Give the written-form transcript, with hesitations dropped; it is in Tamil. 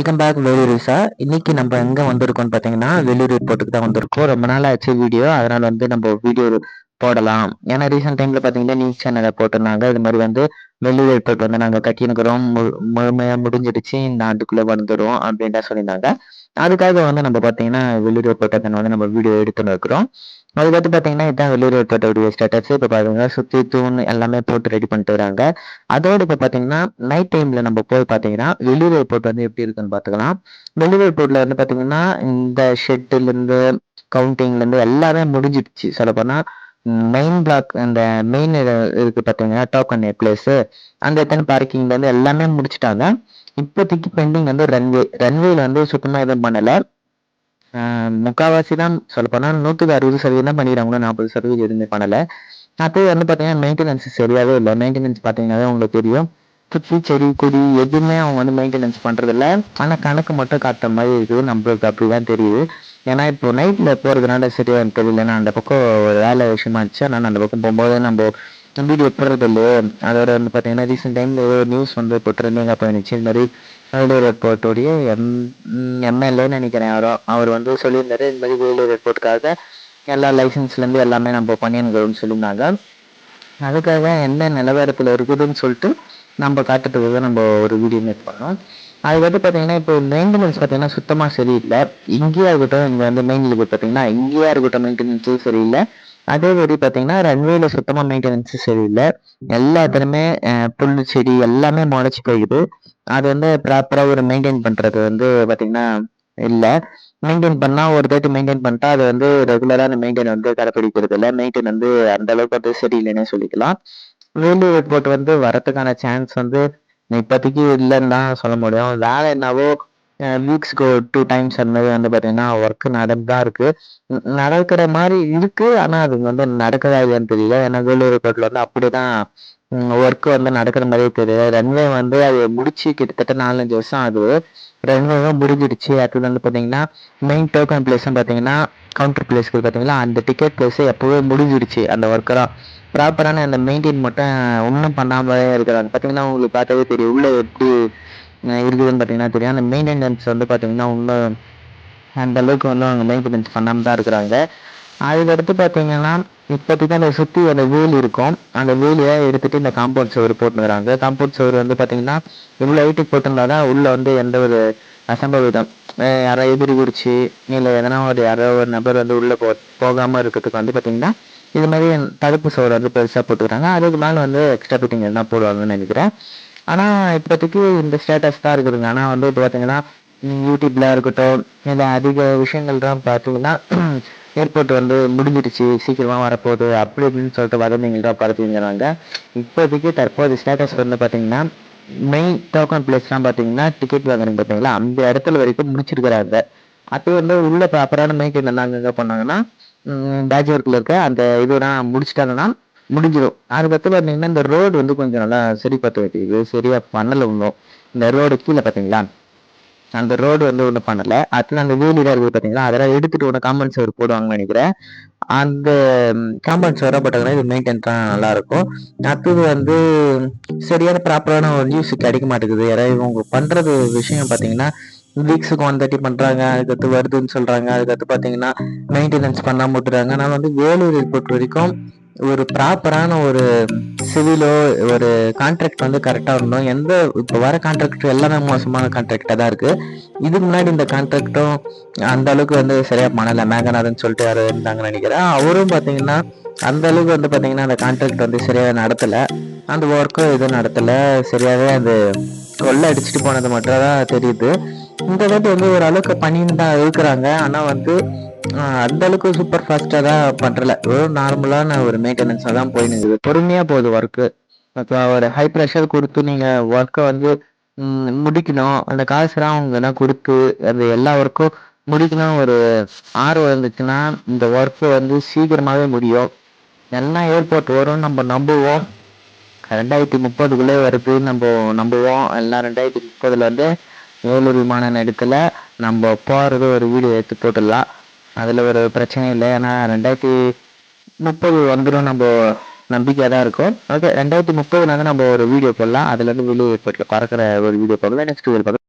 Welcome back வேலூரிசா. இன்னைக்கு நம்ம எங்க வந்திருக்கோம்னு பார்த்தீங்கன்னா, வேலூர் ஏர்போர்ட்டுக்கு தான் வந்திருக்கோம். ரொம்ப நாள் ஆச்சு வீடியோ, அதனால நம்ம வீடியோ போடலாம். ஏன்னா ரீசெண்ட் டைம்ல பார்த்தீங்கன்னா நியூஸ் சேனல்ல போட்டிருந்தாங்க. இது மாதிரி வேலூர் ஏர்போர்ட் நாங்க கட்டியிருக்கிறோம், முழுமையா முடிஞ்சிடுச்சு, இந்த ஆண்டுக்குள்ள வந்துடும் அப்படின்ட்டு சொல்லியிருந்தாங்க. அதுக்காக நம்ம பார்த்தீங்கன்னா வேலூர் ஏர்போர்ட்டை நம்ம வீடியோ எடுத்துன்னு இருக்கிறோம். அதுக்கடுத்து பார்த்தீங்கன்னா இதான் வெள்ளூர் ஏர்போர்ட்டோடைய ஸ்டேட்டஸ். இப்போ பாருங்க சுற்றி தூண் எல்லாமே போட்டு ரெடி பண்ணிட்டு வராங்க. அதோடு இப்போ பார்த்தீங்கன்னா நைட் டைம்ல நம்ம போய் பார்த்தீங்கன்னா வெள்ளூர் ஏர்போர்ட் எப்படி இருக்குன்னு பார்த்துக்கலாம். வெள்ளூர் ஏர்போர்ட்ல பார்த்தீங்கன்னா இந்த ஷெட்டுலேருந்து கவுண்டிங்லேருந்து எல்லாமே முடிஞ்சிடுச்சு. சொல்லப்போனா மெயின் பிளாக் இந்த மெயின் இருக்கு பார்த்தீங்கன்னா டோக்கன் பிளேஸு, அந்த எத்தனை பார்க்கிங்லேருந்து எல்லாமே முடிச்சுட்டாங்க. இப்போதைக்கு பெண்டிங் ரன்வேல சுத்தமாக எதுவும் பண்ணலை. முக்கால்வாசி தான் சொல்லப்போனால் 160% தான் பண்ணிடுறாங்களோ, 40% எதுவுமே பண்ணலை. அடுத்தது பார்த்தீங்கன்னா மெயின்டெனன்ஸ் சரியாகவே இல்லை. மெயின்டெனன்ஸ் பார்த்தீங்கன்னா உங்களுக்கு தெரியும், சுற்றி செடி கொடி எதுவுமே அவங்க மெயின்டெனன்ஸ் பண்ணுறதில்ல. ஆனால் கணக்கு மட்டும் காட்டுற மாதிரி இருக்குது. நம்மளுக்கு அப்படி தான் தெரியுது. ஏன்னா இப்போ நைட்டில் போகிறதுனால சரியா எனக்கு தெரியல. நான் அந்த பக்கம் வேலை விஷயமா இருந்துச்சு. ஆனால் அந்த பக்கம் போகும்போது நம்ம வீடியோ போடுறது இல்லையோ. அதோட பார்த்தீங்கன்னா ரீசெண்ட் டைமில் நியூஸ் இப்போ ட்ரெண்டிங்காக போயிருந்துச்சு. இது மாதிரி வேலூர் ஏர்போர்ட்டோடைய எம்எல்ஏன்னு நினைக்கிறேன் யாரோ, அவர் சொல்லியிருந்தாரு இந்த மாதிரி வேலூர் ஏர்போர்ட்டுக்காக எல்லா லைசன்ஸ்லேருந்து எல்லாமே நம்ம பண்ணியிருக்கிறோம்னு சொல்லியிருந்தாங்க. அதுக்காக என்ன நிலவரத்தில் இருக்குதுன்னு சொல்லிட்டு நம்ம காட்டுறதுக்கு தான் நம்ம ஒரு வீடியோ மேக் பண்ணோம். அதுக்கடுத்து பார்த்தீங்கன்னா இப்போ மெயின்டெனன்ஸ் பார்த்தீங்கன்னா சுத்தமாக சரியில்லை. இங்கேயா இருக்கட்டும், இங்கே மெயின் லிமிட் பார்த்தீங்கன்னா இங்கேயா இருக்கட்டும் மெயின்டெனன்ஸும் சரியில்லை. அதே மாதிரி பார்த்தீங்கன்னா ரன்வேல சுத்தமாக மெயின்டெனன்ஸு சரியில்லை. எல்லாத்துலேயுமே புல் செடி எல்லாமே முளைச்சி போயிடுது. அது ப்ராப்பராக ஒரு மெயின்டைன் பண்ணுறது பார்த்தீங்கன்னா இல்லை. மெயின்டைன் பண்ணால் ஒரு தாட்டி மெயின்டைன் பண்ணிட்டா அது ரெகுலரான மெயின்டைன் கடைப்பிடிக்கிறது இல்லை. மெயின்டைன் அந்த அளவுக்கு சரியில்லைன்னே சொல்லிக்கலாம். வேலூர் ஏர்போர்ட் வரத்துக்கான சான்ஸ் இப்போதைக்கு இல்லைன்னு தான் சொல்ல முடியும். வேலை என்னவோ வீக்ஸ்க்கு 2 டைம்ஸ் அந்த மாதிரி பார்த்தீங்கன்னா ஒர்க் நடந்து தான் இருக்கு. நடக்கிற மாதிரி இருக்கு. ஆனால் அது நடக்குதா இல்லையான்னு தெரியல. ஏன்னா வேலூர் ஏர்போர்ட்ல அப்படிதான் ஒர்க் நடக்கிற மாதிரியே தெரியல. ரன்வே அது முடிச்சு கிட்டத்தட்ட 4-5 வருஷம் ஆகுது. ரன்வே முடிஞ்சிடுச்சு. அடுத்தது பார்த்தீங்கன்னா மெயின் டோக்கன் பிளேஸும் பார்த்தீங்கன்னா கவுண்டர் பிளேஸ்க்கு பார்த்தீங்கன்னா அந்த டிக்கெட் பிளேஸ் எப்போவே முடிஞ்சிடுச்சு. அந்த ஒர்க்கெல்லாம் ப்ராப்பரான அந்த மெயின்டைன் மட்டும் ஒன்றும் பண்ணாமலே இருக்கிறாங்க. பார்த்தீங்கன்னா உங்களுக்கு பார்த்தாவே தெரியும் உள்ள எப்படி இருக்குதுன்னு பார்த்தீங்கன்னா தெரியும். அந்த மெயின்டெனன்ஸ் பார்த்தீங்கன்னா இன்னும் அந்த அளவுக்கு அவங்க மெயின்டெனன்ஸ் பண்ணாமல் தான் இருக்கிறாங்க. அதுக்கடுத்து பார்த்தீங்கன்னா இப்போதைக்கு அந்த சுற்றி அந்த வேலி இருக்கும். அந்த வேலியை எடுத்துகிட்டு இந்த காம்பவுண்ட் சுவர் போட்டுக்கிறாங்க. காம்பவுண்ட் சுவர் பார்த்தீங்கன்னா இவ்வளோ ஹைட்டுக்கு போட்டிருந்தா தான் உள்ளே எந்த ஒரு அசம்பவிதம் யாரோ எதிரி குடிச்சு இல்லை எதனா யாரோ ஒரு நபர் உள்ளே போகாமல் இருக்கிறதுக்கு பார்த்தீங்கன்னா இது மாதிரி தடுப்பு சுவர் பெருசாக போட்டுக்கிறாங்க. அதுக்கு மேலே எக்ஸ்ட்ரா ஃபிட்டிங் எதனா போடுவாங்கன்னு நினைக்கிறேன். ஆனால் இப்போதைக்கு இந்த ஸ்டேட்டஸ் தான் இருக்குதுங்க. ஆனால் இப்போ பார்த்தீங்கன்னா யூடியூப்ல இருக்கட்டும் இல்லை அதிக விஷயங்கள் தான் பார்த்தீங்கன்னா ஏர்போர்ட் முடிஞ்சிடுச்சு, சீக்கிரமா வரப்போகுது அப்படி இப்படின்னு சொல்லிட்டு வதந்திகள் தான் பரப்பிங்கிறாங்க. இப்போதைக்கு தற்போது ஸ்டேட்டஸ் பார்த்தீங்கன்னா மெயின் டோக்கன் பிளேஸ்லாம் பார்த்தீங்கன்னா டிக்கெட் வாங்குறீங்க பார்த்தீங்களா, அந்த இடத்துல வரைக்கும் முடிச்சிருக்கிறாங்க. அது உள்ள ப்ராப்பரான மெயின்டைன் அங்கே பண்ணாங்கன்னா பேட்ச் ஒர்க்கில் இருக்க அந்த இதெல்லாம் முடிச்சுட்டாங்கன்னா முடிஞ்சிடும். அதுக்கடுத்து பார்த்தீங்கன்னா இந்த ரோடு கொஞ்சம் நல்லா சரி பார்த்து வைக்கிறது சரியா பண்ணலை. இன்னும் இந்த ரோடு கீழே பார்த்தீங்களா அந்த ரோடு ஒன்றும் பண்ணலை. அடுத்து அந்த வீலிடாக இருக்குது பார்த்தீங்களா, அதெல்லாம் எடுத்துட்டு ஒன்று காம்பவுண்ட் சுவர் போடுவாங்கன்னு நினைக்கிறேன். அந்த காம்பவுண்ட் சுவராக போட்டாங்கன்னா இது மெயின்டைன் தான் நல்லா இருக்கும். அடுத்தது சரியான ப்ராப்பரான ஒரு நியூஸ் கிடைக்க மாட்டேங்குது. யாராவது இவங்க பண்றது விஷயம் பார்த்தீங்கன்னா வீக்ஸுக்கு 130 பண்றாங்க, அதுக்கடுத்து வருதுன்னு சொல்றாங்க, அதுக்கடுத்து பார்த்தீங்கன்னா மெயின்டெனன்ஸ் பண்ணாம விட்டுறாங்க. நான் வேலூர் ஏர்போர்ட் வரைக்கும் ஒரு ப்ராப்பரான ஒரு சிவிலோ ஒரு கான்ட்ராக்ட் கரெக்டாக இருந்தோம். இப்போ வர கான்ட்ராக்ட் எல்லாமே மோசமான கான்ட்ராக்டாக தான் இருக்கு. இதுக்கு முன்னாடி இந்த கான்ட்ராக்டும் அந்த அளவுக்கு சரியா பண்ணலை. மேகநாதன் சொல்லிட்டு யாரும் இருந்தாங்கன்னு நினைக்கிறேன். அவரும் பார்த்தீங்கன்னா அந்த அளவுக்கு பார்த்தீங்கன்னா அந்த கான்ட்ராக்ட் சரியாக நடத்தலை. அந்த ஒர்க்கும் எதுவும் நடத்தலை. சரியாகவே அது கொள்ளை அடிச்சுட்டு போனது மட்டும் தான் தெரியுது. இந்த வாட்டி ஒரு அளவுக்கு பண்ணின்னு தான் இருக்கிறாங்க. ஆனால் அந்த அளவுக்கு சூப்பர் ஃபாஸ்டா தான் பண்றல. ஒரு நார்மலான ஒரு மெயின்டெனன்ஸா தான் போயின்னு இருக்குது. பொறுமையா போகுது ஒர்க்கு. இப்போ ஒரு ஹை ப்ரெஷர் கொடுத்து நீங்க ஒர்க்கை முடிக்கணும். அந்த காசுலாம் அவங்க கொடுத்து அந்த எல்லா ஒர்க்கும் முடிக்கணும் ஒரு ஆர்வம் இருந்துச்சுன்னா இந்த ஒர்க்கு சீக்கிரமாவே முடியும். எல்லாம் ஏர்போர்ட் வரும் நம்ம நம்புவோம். 2030 வருது நம்ம நம்புவோம். எல்லாம் 2030 வேலூர் விமான நிலையத்தில் நம்ம போகிறது ஒரு வீடியோ எடுத்து போட்டுடலாம். அதில் ஒரு பிரச்சனை இல்லை. ஏன்னா 2030 வந்துடும் நம்ம நம்பிக்கையாக தான் இருக்கும். ஓகே, 2030 நம்ம ஒரு வீடியோ போடலாம். அதுலேருந்து வெளியே பறக்கிற ஒரு வீடியோ போடலாம். நெக்ஸ்ட் வீடியோ பார்க்கலாம்.